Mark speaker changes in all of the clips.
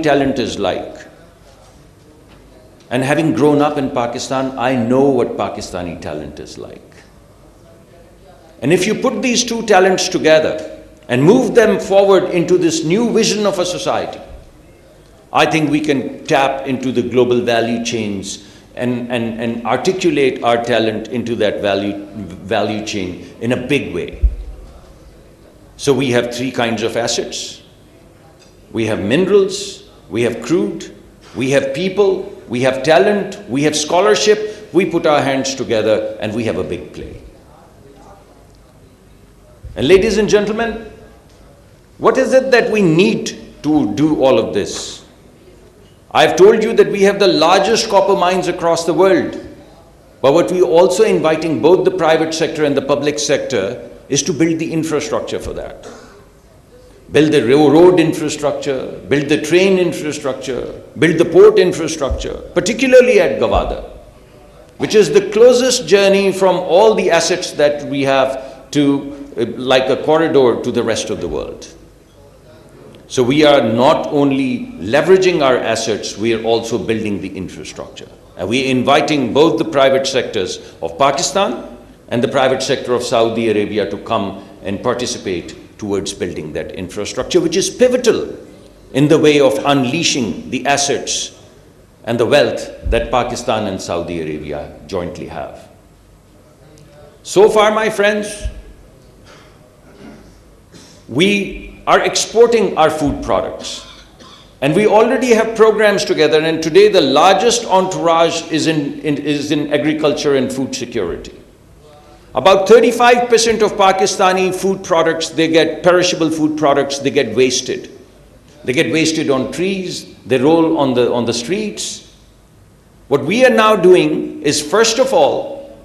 Speaker 1: talent is like. And having grown up in Pakistan, I know what Pakistani talent is like. And if you put these two talents together and move them forward into this new vision of a society, I think we can tap into the global value chains and articulate our talent into that value chain in a big way. So we have three kinds of assets. We have minerals, we have crude, we have people, we have talent, we have scholarship. We put our hands together and we have a big play. And ladies and gentlemen, what is it that we need to do all of this? I've told you that we have the largest copper mines across the world. But what we're also inviting both the private sector and the public sector is to build the infrastructure for that. Build the road infrastructure, build the train infrastructure, build the port infrastructure, particularly at Gawada, which is the closest journey from all the assets that we have to, like a corridor to the rest of the world. So we are not only leveraging our assets, we are also building the infrastructure. And we are inviting both the private sectors of Pakistan and the private sector of Saudi Arabia to come and participate towards building that infrastructure, which is pivotal in the way of unleashing the assets and the wealth that Pakistan and Saudi Arabia jointly have. So far, my friends, we are exporting our food products. And we already have programs together, and today the largest entourage is in agriculture and food security. About 35% of Pakistani food products, they get perishable food products, they get wasted. They get wasted on trees, they roll on the streets. What we are now doing is, first of all,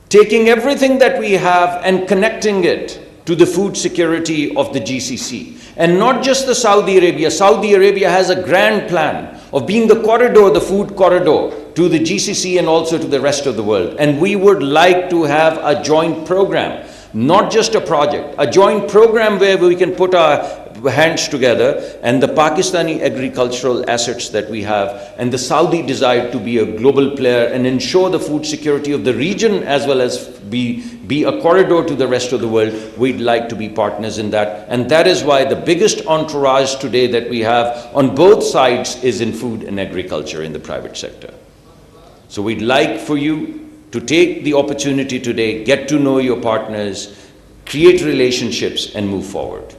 Speaker 1: taking everything that we have and connecting it to the food security of the GCC. And not just the Saudi Arabia. Saudi Arabia has a grand plan of being the corridor, the food corridor, to the GCC and also to the rest of the world. And we would like to have a joint program, not just a project, a joint program where we can put our hands together, and the Pakistani agricultural assets that we have and the Saudi desire to be a global player and ensure the food security of the region as well as be a corridor to the rest of the world. We'd like to be partners in that. And that is why the biggest entourage today that we have on both sides is in food and agriculture in the private sector. So we'd like for you to take the opportunity today, get to know your partners, create relationships and move forward.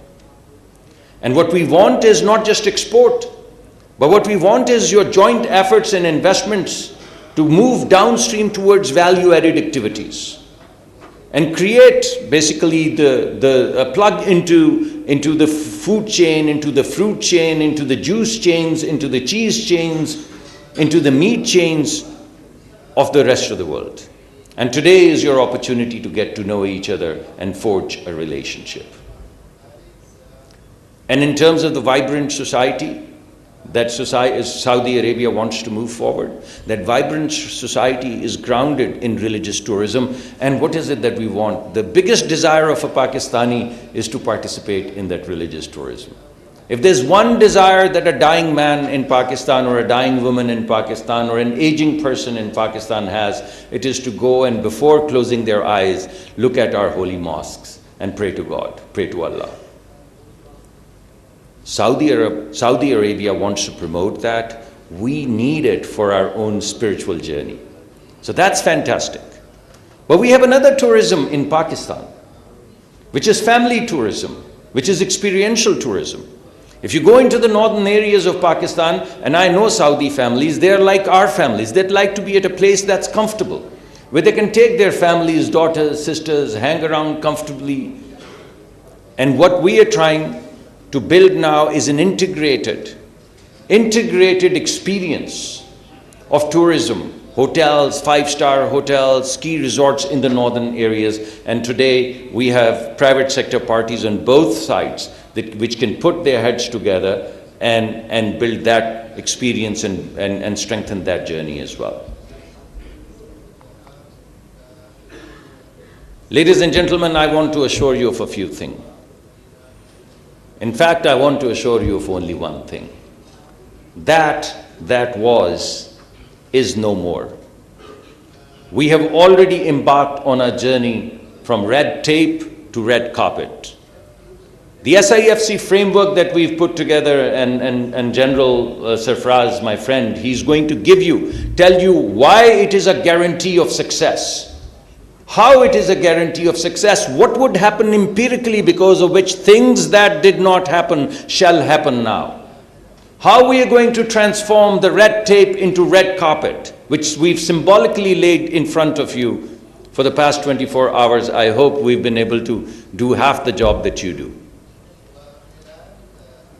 Speaker 1: And what we want is not just export, but what we want is your joint efforts and investments to move downstream towards value-added activities and create basically the plug into the food chain, into the fruit chain, into the juice chains, into the cheese chains, into the meat chains of the rest of the world. And today is your opportunity to get to know each other and forge a relationship. And in terms of the vibrant society that Saudi Arabia wants to move forward, that vibrant society is grounded in religious tourism. And what is it that we want? The biggest desire of a Pakistani is to participate in that religious tourism. If there's one desire that a dying man in Pakistan or a dying woman in Pakistan or an aging person in Pakistan has, it is to go and before closing their eyes, look at our holy mosques and pray to God, pray to Allah. Saudi Arabia wants to promote that. We need it for our own spiritual journey. So that's fantastic. But we have another tourism in Pakistan, which is family tourism, which is experiential tourism. If you go into the northern areas of Pakistan, and I know Saudi families, they're like our families. They'd like to be at a place that's comfortable, where they can take their families, daughters, sisters, hang around comfortably. And what we are trying to build now is an integrated experience of tourism, hotels, five-star hotels, ski resorts in the northern areas. And today we have private sector parties on both sides which can put their heads together and build that experience and strengthen that journey as well. Ladies and gentlemen, I want to assure you of a few things. In fact, I want to assure you of only one thing. that was is no more. We have already embarked on a journey from red tape to red carpet. The SIFC framework that we've put together, and General Sarfraz, my friend, he's going to tell you why it is a guarantee of success, how it is a guarantee of success, what would happen empirically because of which things that did not happen shall happen now, how we are going to transform the red tape into red carpet, which we've symbolically laid in front of you for the past 24 hours. I hope we've been able to do half the job that you do.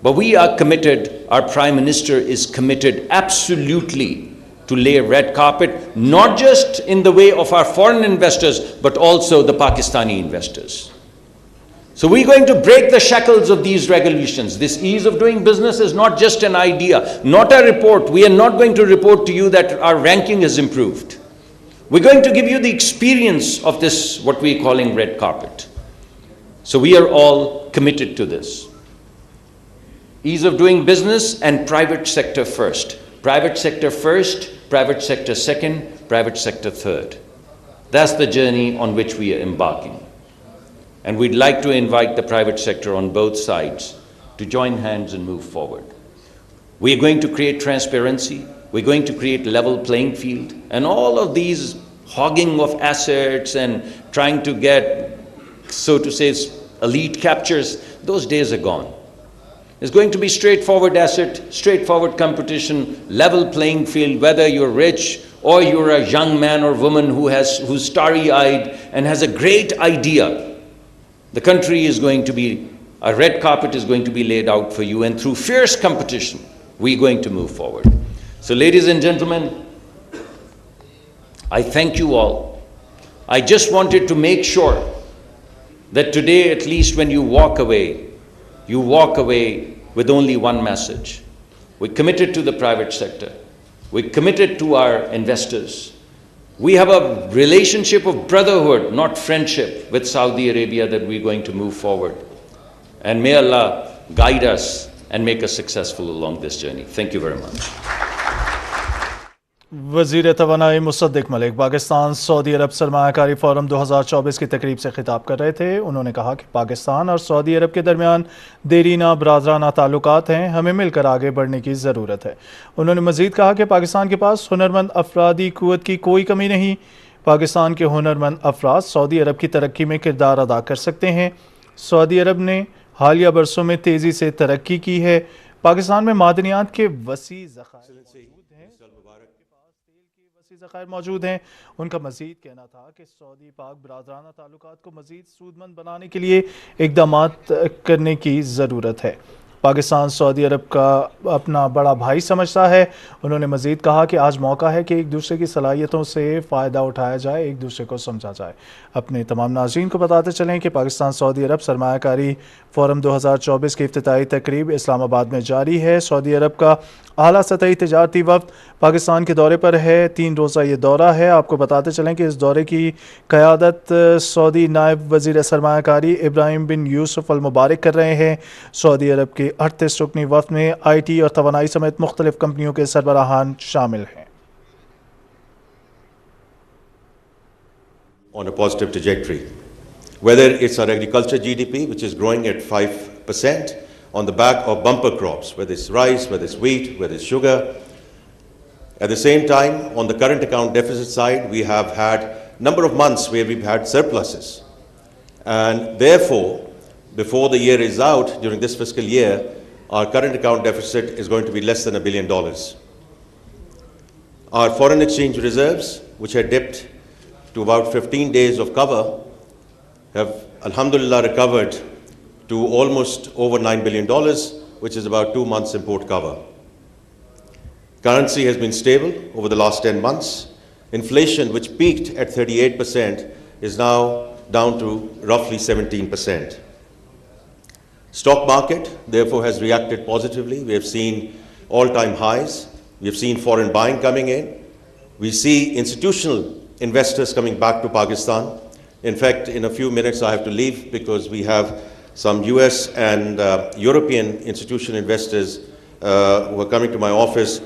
Speaker 1: But we are committed, our Prime Minister is committed absolutely to lay a red carpet, not just in the way of our foreign investors, but also the Pakistani investors. So we're going to break the shackles of these regulations. This ease of doing business is not just an idea, not a report. We are not going to report to you that our ranking has improved. We're going to give you the experience of this, what we're calling red carpet. So we are all committed to this. Ease of doing business and private sector first. Private sector first, private sector second, private sector third. That's the journey on which we are embarking. And we'd like to invite the private sector on both sides to join hands and move forward. We are going to create transparency. We're going to create level playing field. And all of these hogging of assets and trying to get, so to say, elite captures, those days are gone. It's going to be straightforward asset, straightforward competition, level playing field, whether you're rich or you're a young man or woman who's starry-eyed and has a great idea. The country is going to be, a red carpet is going to be laid out for you, and through fierce competition, we're going to move forward. So ladies and gentlemen, I thank you all. I just wanted to make sure that today, at least when you walk away with only one message. We're committed to the private sector. We're committed to our investors. We have a relationship of brotherhood, not friendship, with Saudi Arabia that we're going to move forward. And may Allah guide us and make us successful along this journey. Thank you very much.
Speaker 2: वज़ीर तवानाई Mossadegh Malik Pakistan Saudi अरब सरमायाकारी forum 2024 की तकरीब से खिताब कर रहे थे। उन्होंने कहा कि पाकिस्तान और सऊदी अरब के दरमियान देरीना बरादराना ताल्लुकात हैं, हमें मिलकर आगे बढ़ने की ज़रूरत है। उन्होंने मज़ीद कहा कि पाकिस्तान के पास हुनरमंद अफरादी क़ुव्वत की कोई कमी नहीं। पाकिस्तान के हुनरमंद अफराद सऊदी अरब की तरक्की में किरदार अदा कर सकते हैं। सऊदी अरब ने हालिया बरसों में तेज़ी से तरक्की की है। पाकिस्तान में मादनियात के वसी ज़खायर मौजूद हैं। उनका मज़ीद कहना था कि सऊदी पाक बरादराना ताल्लुकात को मज़ीद सूदमंद बनाने के लिए इक़दामात करने की ज़रूरत है। पाकिस्तान सऊदी अरब का अपना बड़ा भाई समझता है। उन्होंने मज़ीद कहा कि आज मौका है कि एक दूसरे की सलाहियतों से फ़ायदा उठाया जाए, एक दूसरे को समझा जाए। अपने तमाम नाज़रीन को बताते चलें कि पाकिस्तान सऊदी अरब सरमायाकारी फोरम 2024 की इफ्तिताई तकरीब इस्लामाबाद में जारी है। सऊदी अरब का आला सतही तिजारती वफ़द पाकिस्तान के दौरे पर है। 3 रोज़ा ये दौरा है। आपको बताते चलें कि इस दौरे की क़यादत सऊदी नायब वज़ीर सरमायाकारी इब्राहिम बिन यूसुफ अल मुबारक कर रहे हैं। सऊदी अरब के 38 रुकनी वफ़द में IT और तवानाई समेत मुख्तलिफ कंपनियों के सरबराहान शामिल हैं।
Speaker 3: On a positive trajectory, whether it's our agriculture GDP, which is growing at 5% on the back of bumper crops, whether it's rice, whether it's wheat, whether it's sugar. At the same time, on the current account deficit side, we have had a number of months where we've had surpluses. And therefore, before the year is out, during this fiscal year, our current account deficit is going to be less than $1 billion. Our foreign exchange reserves, which had dipped to about 15 days of cover, have alhamdulillah recovered to almost over $9 billion, which is about 2 months import cover. Currency has been stable over the last 10 months. Inflation, which peaked at 38%, is now down to roughly 17%. Stock market, therefore, has reacted positively. We have seen all-time highs. We have seen foreign buying coming in. We see institutional investors coming back to Pakistan. In fact, in a few minutes I have to leave because we have some US and European institutional investors who are coming to my office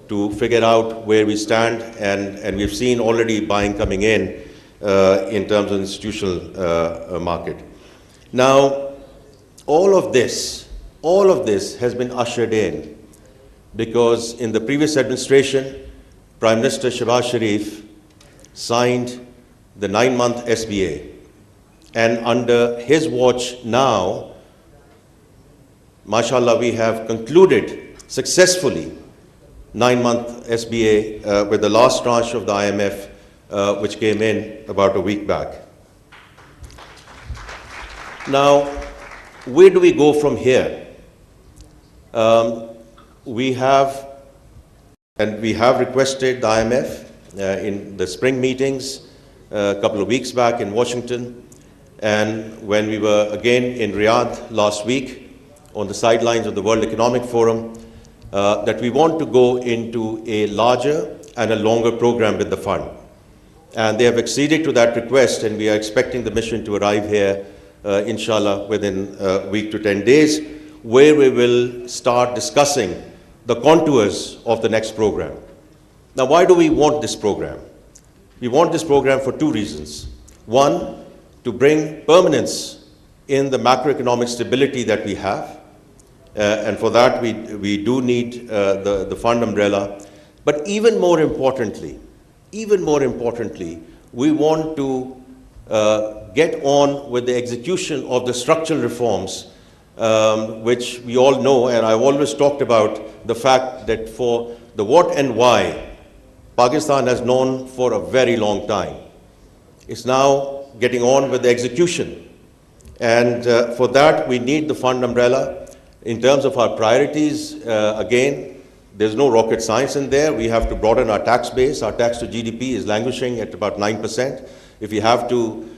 Speaker 3: to figure out where we stand, and we've seen already buying coming in terms of institutional market. Now, all of this has been ushered in because in the previous administration, Prime Minister Shehbaz Sharif signed the 9-month SBA. And under his watch now, mashallah, we have concluded successfully 9-month SBA with the last tranche of the IMF, which came in about a week back. Now, where do we go from here? We have requested the IMF in the spring meetings a couple of weeks back in Washington, and when we were again in Riyadh last week on the sidelines of the World Economic Forum, that we want to go into a larger and a longer program with the fund. And they have acceded to that request, and we are expecting the mission to arrive here, inshallah, within a week to 10 days, where we will start discussing the contours of the next program. Now, why do we want this program? We want this program for two reasons. One, to bring permanence in the macroeconomic stability that we have. And for that, we do need the fund umbrella. But even more importantly, we want to get on with the execution of the structural reforms, which we all know, and I've always talked about the fact that for the what and why, Pakistan has known for a very long time. It's now getting on with the execution. And for that, we need the fund umbrella. In terms of our priorities, again, there's no rocket science in there. We have to broaden our tax base. Our tax to GDP is languishing at about 9%. If we have to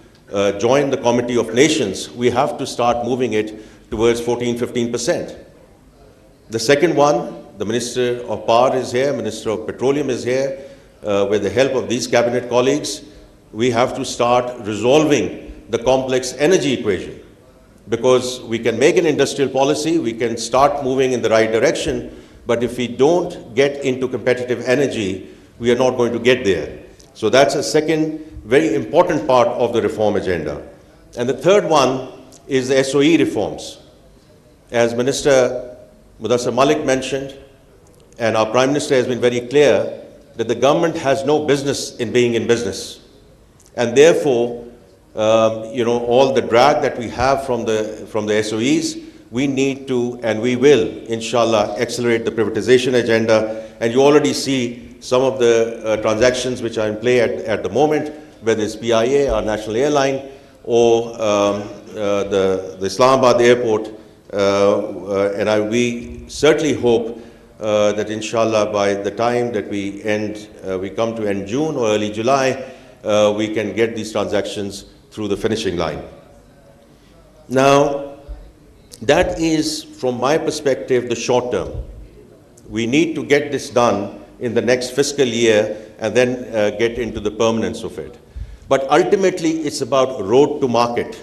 Speaker 3: join the Committee of Nations, we have to start moving it towards 14-15%. The second one, the Minister of Power is here, Minister of Petroleum is here. With the help of these cabinet colleagues, we have to start resolving the complex energy equation, because we can make an industrial policy, we can start moving in the right direction, but if we don't get into competitive energy, we are not going to get there. So that's a second very important part of the reform agenda. And the third one is the SOE reforms. As Minister Mudassir Malik mentioned, and our Prime Minister has been very clear, that the government has no business in being in business. And therefore, all the drag that we have from the SOEs, we need to, and we will, inshallah, accelerate the privatization agenda. And you already see some of the transactions which are in play at the moment, whether it's PIA, our national airline, or the Islamabad airport. We certainly hope that inshallah by the time that we come to end June or early July, we can get these transactions through the finishing line. Now, that is, from my perspective, the short term. We need to get this done in the next fiscal year and then get into the permanence of it. But ultimately, it's about road to market,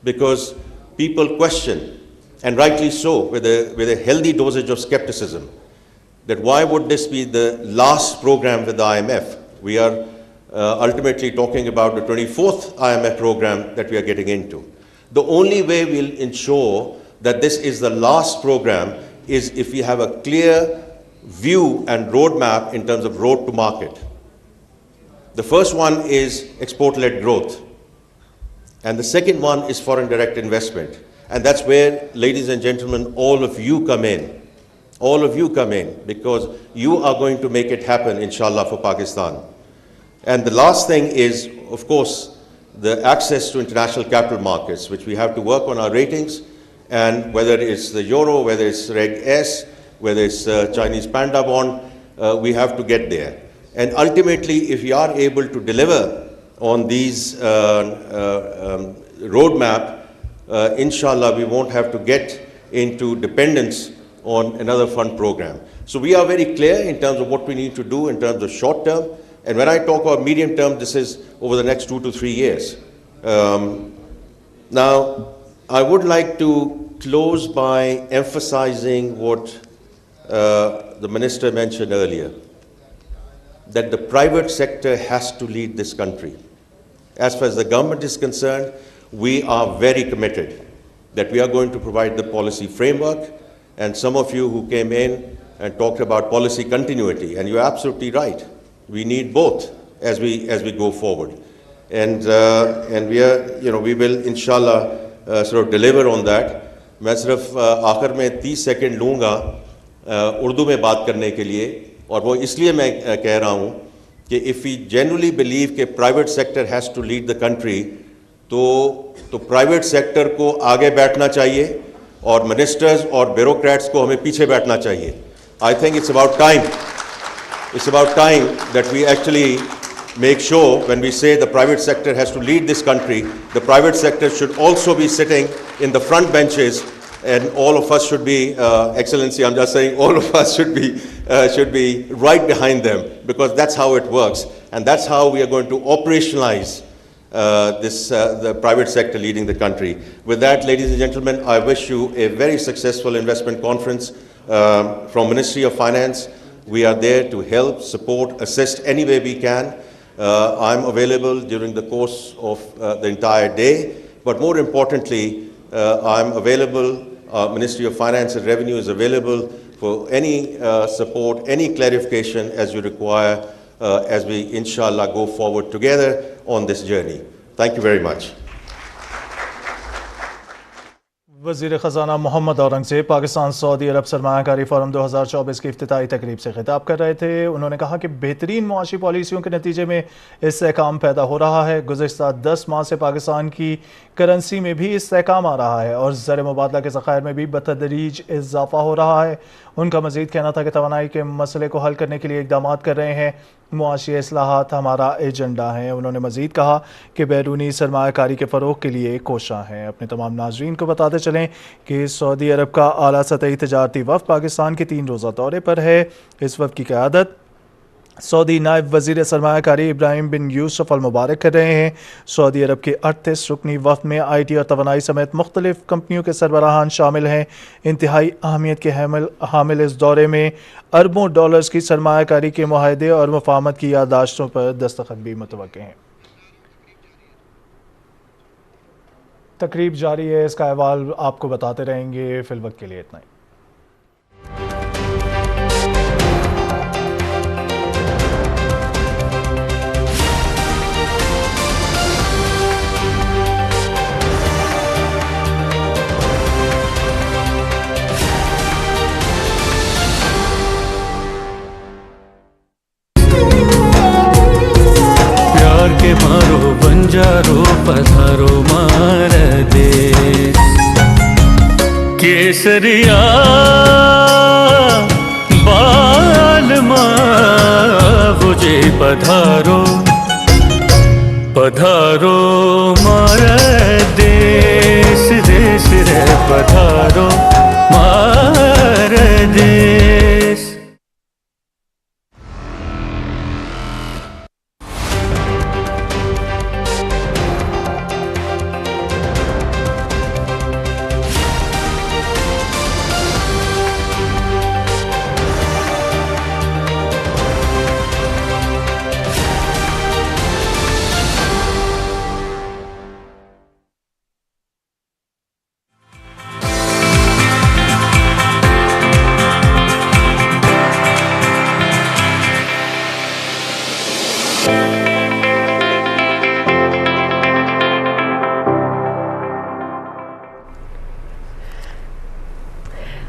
Speaker 3: because people question, and rightly so, with a healthy dosage of skepticism, that why would this be the last program with the IMF? We are ultimately talking about the 24th IMF program that we are getting into. The only way we'll ensure that this is the last program is if we have a clear view and roadmap in terms of road to market. The first one is export-led growth, and the second one is foreign direct investment. And that's where, ladies and gentlemen, all of you come in. All of you come in, because you are going to make it happen, inshallah, for Pakistan. And the last thing is, of course, the access to international capital markets, which we have to work on our ratings, and whether it's the euro, whether it's Reg S, whether it's Chinese Panda bond, we have to get there. And ultimately, if we are able to deliver on these roadmap, inshallah, we won't have to get into dependence on another fund program. So we are very clear in terms of what we need to do in terms of short term. And when I talk about medium term, this is over the next 2 to 3 years. Now, I would like to close by emphasizing what the minister mentioned earlier, that the private sector has to lead this country. As far as the government is concerned, we are very committed that we are going to provide the policy framework, and some of you who came in and talked about policy continuity, and you're absolutely right. We need both as we go forward, and we are, we will inshallah sort of deliver on that. मैं सिर्फ आखिर में 30 second लूँगा उर्दू में बात करने के लिए, और वो इसलिए मैं कह रहा हूँ कि इफ़ वी जेन्युइनली बिलीव कि private sector has to lead the country, तो प्राइवेट सेक्टर को आगे बैठना चाहिए और मिनिस्टर्स और ब्यूरोक्रेट्स को हमें पीछे बैठना चाहिए. I think it's about time that we actually make sure when we say the private sector has to lead this country, the private sector should also be sitting in the front benches, and all of us should be, Excellency, I'm just saying, all of us should be right behind them, because that's how it works, and that's how we are going to operationalize the private sector leading the country. With that, ladies and gentlemen, I wish you a very successful investment conference from Ministry of Finance. We are there to help, support, assist any way we can. I'm available during the course of the entire day, but more importantly, I'm available, Ministry of Finance and Revenue is available for any support, any clarification as you require, as we inshallah go forward together on this journey. Thank you very much.
Speaker 2: वज़ीर ख़ज़ाना Mohammad Aurangzeb Pakistan Saudi अरब सरमायाकारी forum 2024 की इफ्तिताई तकरीब से खिताब कर रहे थे. उन्होंने कहा कि बेहतरीन मुआशी पॉलिसियों के नतीजे में इस्तेहकाम पैदा हो रहा है. गुज़श्ता 10 माह से पाकिस्तान की करेंसी में भी इस्तेहकाम आ रहा है और ज़र मुबादला के ज़ख़ायर में भी बतदरीज इजाफ़ा हो रहा है. उनका मज़ीद कहना था कि तवानाई के मसले को हल करने के लिए इक़दाम कर रहे हैं. मुआशी इस्लाहात हमारा एजेंडा है. उन्होंने मज़ीद कहा कि बैरूनी सरमायाकारी के फ़रोग़ के लिए कोशां हैं. अपने तमाम नाज़रीन को बताते चलें कि सऊदी अरब का आला सतही तजारती वफ़द पाकिस्तान के 3 रोज़ा दौरे पर है. इस वफ़द की क़यादत सऊदी नायब वज़ीर सरमायाकारी इब्राहिम बिन यूसुफ अल मुबारक कर रहे हैं. सऊदी अरब के 38 रुकनी वफ़द में IT और तवानाई समेत मुख्तलिफ़ कंपनियों के सरबराहान शामिल हैं. इंतहाई अहमियत के हामिल इस दौरे में अरबों डॉलर्स की सरमायाकारी के मुआहदे और मुफाहमत की याददाश्तों पर दस्तखत भी मुतवक्किल हैं. तकरीब जारी है, इसका अहवाल आपको बताते रहेंगे. फ़िल वक्त के लिए इतना ही.
Speaker 4: के मारो बंजारो पधारो मार देश केसरिया बाल मुझे पधारो पधारो मार देश देश रे पधारो मार देश.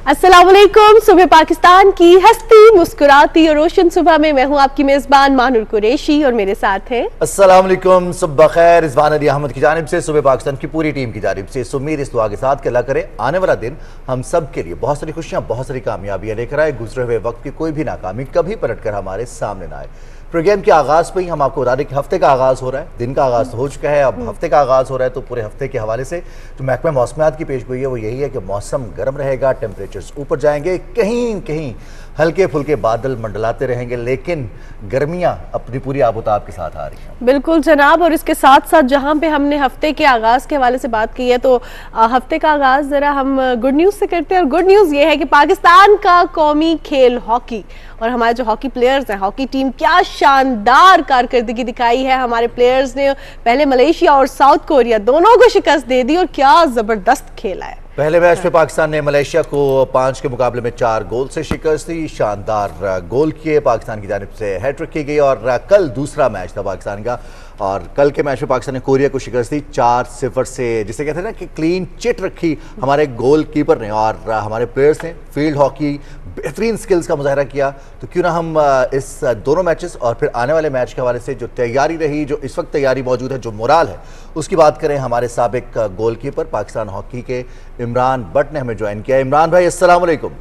Speaker 5: अस्सलामुअलैकुम. सुबह पाकिस्तान की हंसती मुस्कुराती और रोशन सुबह में मैं हूं आपकी मेजबान मानुर कुरैशी और मेरे साथ हैं.
Speaker 6: अस्सलामुअलैकुम, सुबह खैर. रिजवान अली अहमद की जानिब से सुबह पाकिस्तान की पूरी टीम की जानिब से उम्मीद इस दुआ के साथ कि अल्लाह करे आने वाला दिन हम सब के लिए बहुत सारी खुशियां, बहुत सारी कामयाबियां लेकर आए. गुजरे हुए वक्त की कोई भी नाकामी कभी पलट कर हमारे सामने ना आए. प्रोग्राम के आगाज़ पर ही हम आपको बता दें कि हफ्ते का आगाज़ हो रहा है. दिन का आगाज़ हो चुका है, अब हफ्ते का आगाज़ हो रहा है. तो पूरे हफ्ते के हवाले से जो महकमा मौसमियात की पेशगोई है वो यही है कि मौसम गर्म रहेगा, टेम्परेचर्स ऊपर जाएंगे, कहीं कहीं हल्के फुल्के बादल मंडलाते रहेंगे, लेकिन गर्मियां अपनी पूरी आबोताब के साथ आ रही हैं।
Speaker 5: बिल्कुल जनाब, और इसके साथ साथ जहां पे हमने हफ्ते के आगाज के हवाले से बात की है, तो हफ्ते का आगाज जरा हम गुड न्यूज से करते हैं। और गुड न्यूज ये है कि पाकिस्तान का कौमी खेल हॉकी, और हमारे जो हॉकी प्लेयर्स हैं, हॉकी टीम, क्या शानदार कारकर्दगी दिखाई है। हमारे प्लेयर्स ने पहले मलेशिया और साउथ कोरिया दोनों को शिकस्त दे दी और क्या जबरदस्त खेला है।
Speaker 6: पहले मैच में पाकिस्तान ने मलेशिया को 5 के मुकाबले में 4 गोल से शिकस्त दी। शानदार गोल किए, पाकिस्तान की जानिब से हैट्रिक की गई। और कल दूसरा मैच था पाकिस्तान का, और कल के मैच में पाकिस्तान ने कोरिया को शिकस्त दी 4-0 से, जिसे कहते हैं ना कि क्लीन चिट रखी हमारे गोलकीपर ने और हमारे प्लेयर्स ने। फील्ड हॉकी बेहतरीन स्किल्स का मुजाहरा किया। तो क्यों ना हम इस दोनों मैचेस और फिर आने वाले मैच के हवाले से जो तैयारी रही, जो इस वक्त तैयारी मौजूद है, जो मोराल है, उसकी बात करें। हमारे साबिक गोलकीपर पाकिस्तान हॉकी के इमरान बट ने हमें ज्वाइन किया। इमरान भाई, अस्सलाम वालेकुम।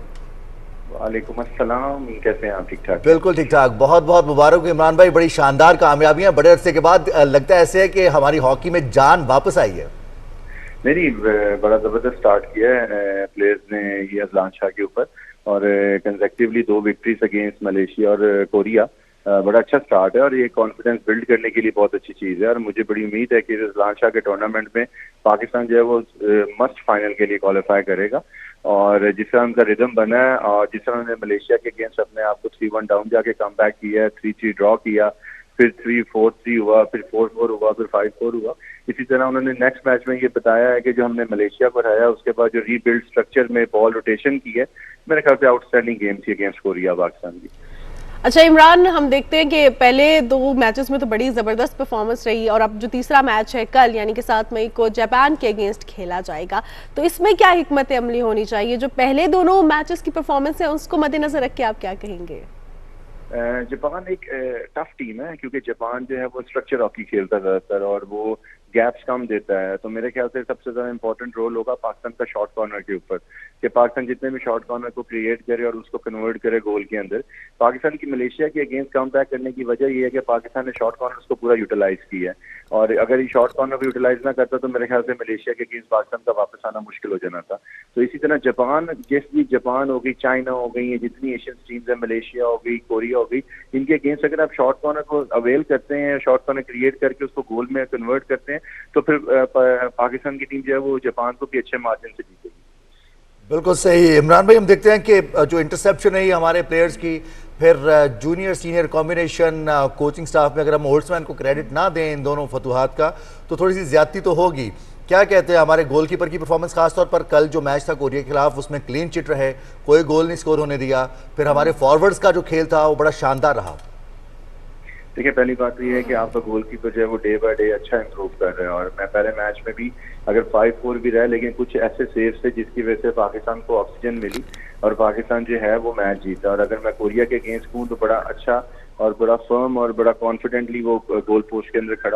Speaker 7: वालेकुम अस्सलाम, कैसे हैं आप? ठीक ठाक?
Speaker 6: बिल्कुल ठीक ठाक, बहुत बहुत मुबारक हो इमरान भाई, बड़ी शानदार कामयाबियां बड़े अरसे के बाद। लगता है ऐसे है कि हमारी हॉकी में जान वापस आई है।
Speaker 7: नहीं, बड़ा जबरदस्त स्टार्ट किया है प्लेयर्स ने ये अजलान शाह के ऊपर, और कंसेक्टिवली 2 विक्ट्रीज अगेंस्ट मलेशिया और कोरिया। बड़ा अच्छा स्टार्ट है और ये कॉन्फिडेंस बिल्ड करने के लिए बहुत अच्छी चीज़ है। और मुझे बड़ी उम्मीद है कि इस अजलान शाह के टूर्नामेंट में पाकिस्तान जो है वो मस्ट फाइनल के लिए क्वालिफाई करेगा। और जिस तरह उनका रिदम बना है और जिस तरह उन्होंने मलेशिया के अगेंस्ट अपने आप को 3-1 डाउन जाके कम बैक किया है, 3-3 ड्रॉ किया, फिर 3-4-3 हुआ, फिर 4-4 हुआ, फिर 5-4 हुआ। इसी तरह उन्होंने नेक्स्ट मैच में ये बताया है कि जो हमने मलेशिया को हराया उसके बाद जो रीबिल्ड स्ट्रक्चर में बॉल रोटेशन की है, मेरे ख्याल से आउटस्टैंडिंग गेम थी अगेंस्ट कोरिया पाकिस्तान की।
Speaker 5: अच्छा इमरान, हम देखते हैं कि पहले 2 मैचेस में तो बड़ी ज़बरदस्त परफॉर्मेंस रही, और अब जो तीसरा मैच है कल यानी कि 7 मई को जापान के अगेंस्ट खेला जाएगा, तो इसमें क्या हिकमत अमली होनी चाहिए? जो पहले दोनों मैचेस की परफॉर्मेंस है उसको मद्देनजर रख के आप क्या कहेंगे?
Speaker 7: जापान एक टफ टीम है, क्योंकि जापान जो है वो स्ट्रक्चर हॉकी खेलता ज़्यादातर और वो गैप्स कम देता है। तो मेरे ख्याल से सबसे ज़्यादा इंपॉर्टेंट रोल होगा पाकिस्तान का शॉर्ट कॉर्नर के ऊपर, कि पाकिस्तान जितने भी शॉर्ट कॉर्नर को क्रिएट करे और उसको कन्वर्ट करे गोल के अंदर। पाकिस्तान की मलेशिया के अगेंस्ट कम बैक करने की वजह यह है कि पाकिस्तान ने शॉर्ट कॉर्नर को पूरा यूटिलाइज किया है, और अगर ये शॉर्ट कॉर्नर को यूटिलाइज ना करता तो मेरे ख्याल से मलेशिया के अगेंस्ट पाकिस्तान का वापस आना मुश्किल हो जाना था। तो इसी तरह जापान, जैसे जापान हो गई, चाइना हो गई, ये जितनी एशियन टीम्स है, मलेशिया हो गई, कोरिया हो गई, इनके अगेंस्ट अगर आप शॉर्ट कॉर्नर को अवेल करते हैं, शॉर्ट कॉर्नर क्रिएट करके उसको गोल में कन्वर्ट करते हैं, तो फिर पाकिस्तान की टीम जो है वो जापान को भी अच्छे मार्जिन से जीतेगी।
Speaker 6: बिल्कुल सही इमरान भाई, हम देखते हैं कि जो इंटरसेप्शन रही हमारे प्लेयर्स की, फिर junior senior combination, coaching staff में अगर हम ओल्ड्समैन को क्रेडिट ना दें इन दोनों फतुहात का, तो थोड़ी सी ज्यादती तो होगी। क्या कहते हैं हमारे गोलकीपर की परफॉर्मेंस, खासतौर पर कल जो मैच था कोरिया के खिलाफ, उसमें क्लीन चिट रहे, कोई गोल नहीं स्कोर होने दिया। फिर हमारे फॉरवर्ड्स का जो खेल था वो बड़ा शानदार रहा।
Speaker 7: देखिए, पहली बात तो ये है कि आपका गोलकीपर जो है वो डे बाय डे अच्छा इंप्रूव कर रहे हैं, और मैं पहले मैच में भी अगर 5-4 भी रहा, लेकिन कुछ ऐसे सेव्स थे जिसकी वजह से पाकिस्तान को ऑक्सीजन मिली और पाकिस्तान जो है वो मैच जीता। और अगर मैं कोरिया के अगेंस्ट हूँ तो बड़ा अच्छा और बड़ा फर्म और बड़ा कॉन्फिडेंटली वो गोल पोस्ट के अंदर खड़ा